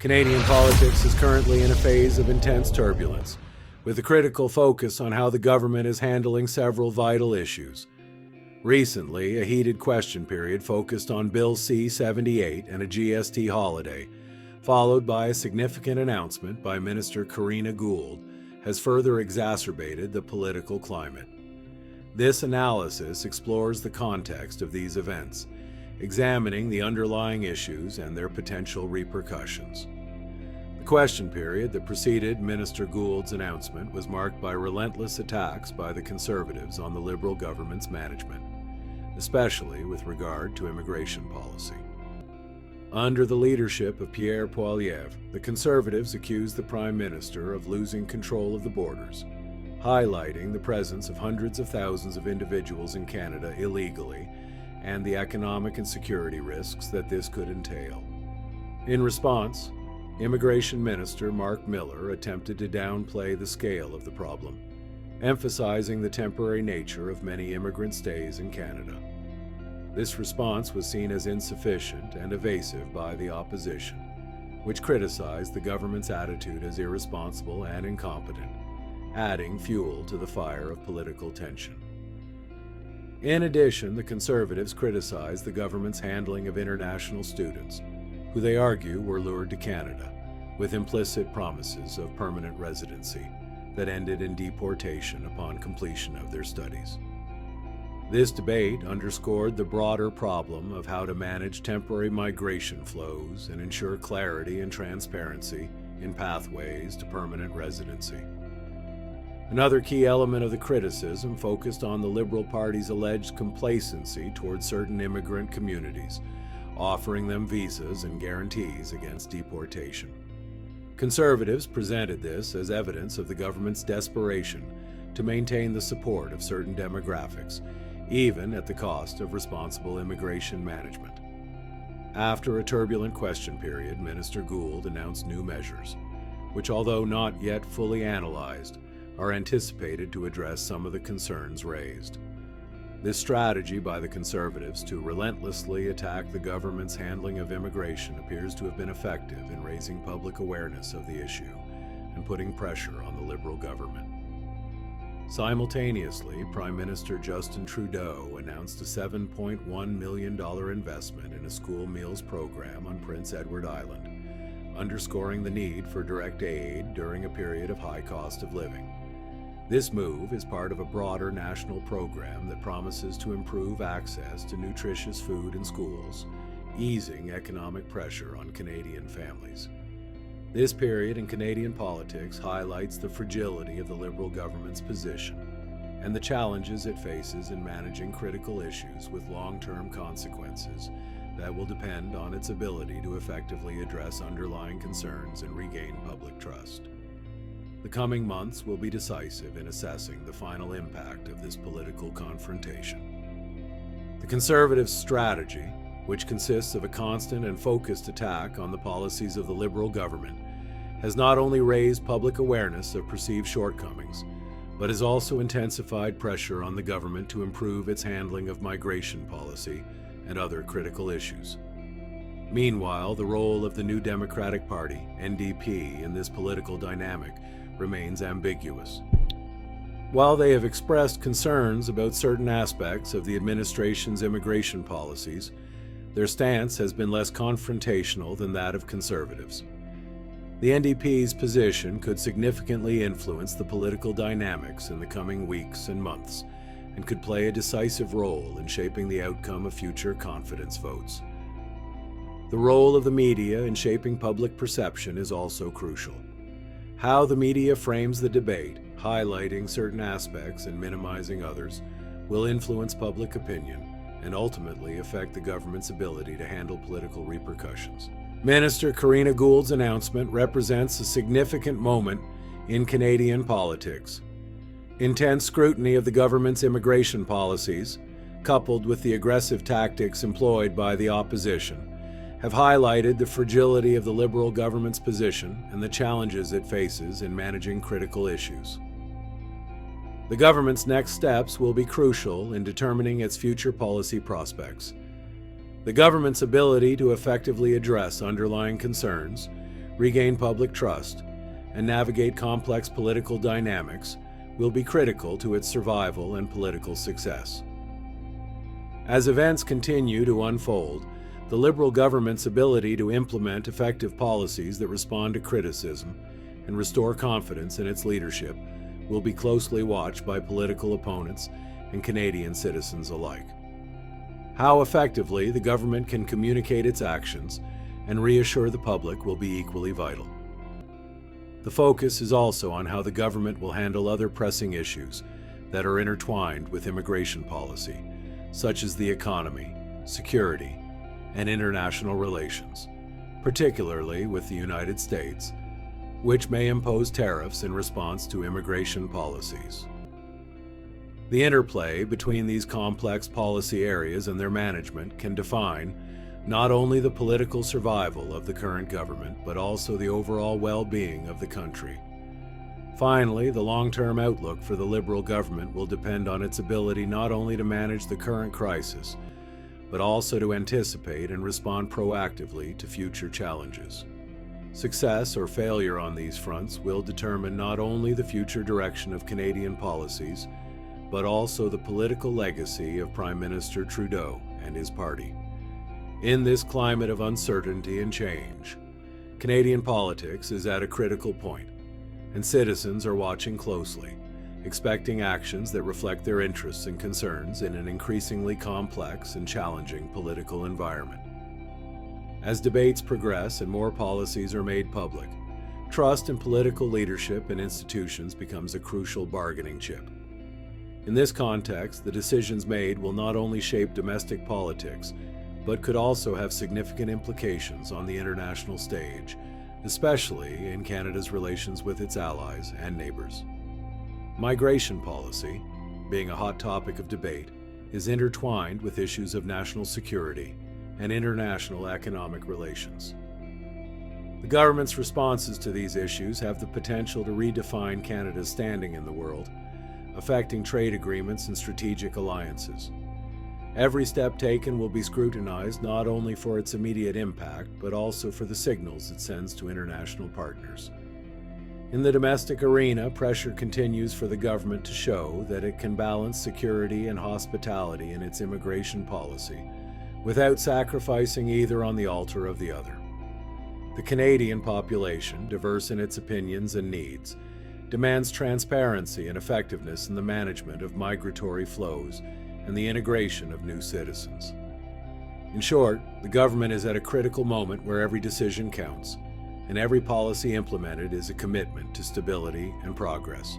Canadian politics is currently in a phase of intense turbulence, with a critical focus on how the government is handling several vital issues. Recently, a heated question period focused on Bill C-78 and a GST holiday, followed by a significant announcement by Minister Karina Gould, has further exacerbated the political climate. This analysis explores the context of these events, examining the underlying issues and their potential repercussions. The question period that preceded Minister Gould's announcement was marked by relentless attacks by the Conservatives on the Liberal government's management, especially with regard to immigration policy. Under the leadership of Pierre Poilievre, the Conservatives accused the Prime Minister of losing control of the borders, highlighting the presence of hundreds of thousands of individuals in Canada illegally and the economic and security risks that this could entail. In response, Immigration Minister Mark Miller attempted to downplay the scale of the problem, emphasizing the temporary nature of many immigrant stays in Canada. This response was seen as insufficient and evasive by the opposition, which criticized the government's attitude as irresponsible and incompetent, adding fuel to the fire of political tension. In addition, the Conservatives criticized the government's handling of international students, who they argue were lured to Canada, with implicit promises of permanent residency that ended in deportation upon completion of their studies. This debate underscored the broader problem of how to manage temporary migration flows and ensure clarity and transparency in pathways to permanent residency. Another key element of the criticism focused on the Liberal Party's alleged complacency towards certain immigrant communities, offering them visas and guarantees against deportation. Conservatives presented this as evidence of the government's desperation to maintain the support of certain demographics, even at the cost of responsible immigration management. After a turbulent question period, Minister Gould announced new measures, which, although not yet fully analyzed, are anticipated to address some of the concerns raised. This strategy by the Conservatives to relentlessly attack the government's handling of immigration appears to have been effective in raising public awareness of the issue and putting pressure on the Liberal government. Simultaneously, Prime Minister Justin Trudeau announced a $7.1 million investment in a school meals program on Prince Edward Island, underscoring the need for direct aid during a period of high cost of living. This move is part of a broader national program that promises to improve access to nutritious food in schools, easing economic pressure on Canadian families. This period in Canadian politics highlights the fragility of the Liberal government's position and the challenges it faces in managing critical issues with long-term consequences that will depend on its ability to effectively address underlying concerns and regain public trust. The coming months will be decisive in assessing the final impact of this political confrontation. The Conservatives' strategy, which consists of a constant and focused attack on the policies of the Liberal government, has not only raised public awareness of perceived shortcomings, but has also intensified pressure on the government to improve its handling of migration policy and other critical issues. Meanwhile, the role of the New Democratic Party, NDP, in this political dynamic remains ambiguous. While they have expressed concerns about certain aspects of the administration's immigration policies, their stance has been less confrontational than that of Conservatives. The NDP's position could significantly influence the political dynamics in the coming weeks and months, and could play a decisive role in shaping the outcome of future confidence votes. The role of the media in shaping public perception is also crucial. How the media frames the debate, highlighting certain aspects and minimizing others, will influence public opinion and ultimately affect the government's ability to handle political repercussions. Minister Karina Gould's announcement represents a significant moment in Canadian politics. Intense scrutiny of the government's immigration policies, coupled with the aggressive tactics employed by the opposition, have highlighted the fragility of the Liberal government's position and the challenges it faces in managing critical issues. The government's next steps will be crucial in determining its future policy prospects. The government's ability to effectively address underlying concerns regain public trust, and navigate complex political dynamics will be critical to its survival and political success. As events continue to unfold, the Liberal government's ability to implement effective policies that respond to criticism and restore confidence in its leadership will be closely watched by political opponents and Canadian citizens alike. How effectively the government can communicate its actions and reassure the public will be equally vital. The focus is also on how the government will handle other pressing issues that are intertwined with immigration policy, such as the economy, security, and international relations, particularly with the United States, which may impose tariffs in response to immigration policies. The interplay between these complex policy areas and their management can define not only the political survival of the current government, but also the overall well-being of the country. Finally, the long-term outlook for the Liberal government will depend on its ability not only to manage the current crisis, but also to anticipate and respond proactively to future challenges. Success or failure on these fronts will determine not only the future direction of Canadian policies, but also the political legacy of Prime Minister Trudeau and his party. In this climate of uncertainty and change, Canadian politics is at a critical point, and citizens are watching closely, expecting actions that reflect their interests and concerns in an increasingly complex and challenging political environment. As debates progress and more policies are made public, trust in political leadership and institutions becomes a crucial bargaining chip. In this context, the decisions made will not only shape domestic politics, but could also have significant implications on the international stage, especially in Canada's relations with its allies and neighbors. Migration policy, being a hot topic of debate, is intertwined with issues of national security and international economic relations. The government's responses to these issues have the potential to redefine Canada's standing in the world, affecting trade agreements and strategic alliances. Every step taken will be scrutinized not only for its immediate impact, but also for the signals it sends to international partners. In the domestic arena, pressure continues for the government to show that it can balance security and hospitality in its immigration policy without sacrificing either on the altar of the other. The Canadian population, diverse in its opinions and needs, demands transparency and effectiveness in the management of migratory flows and the integration of new citizens. In short, the government is at a critical moment where every decision counts, and every policy implemented is a commitment to stability and progress.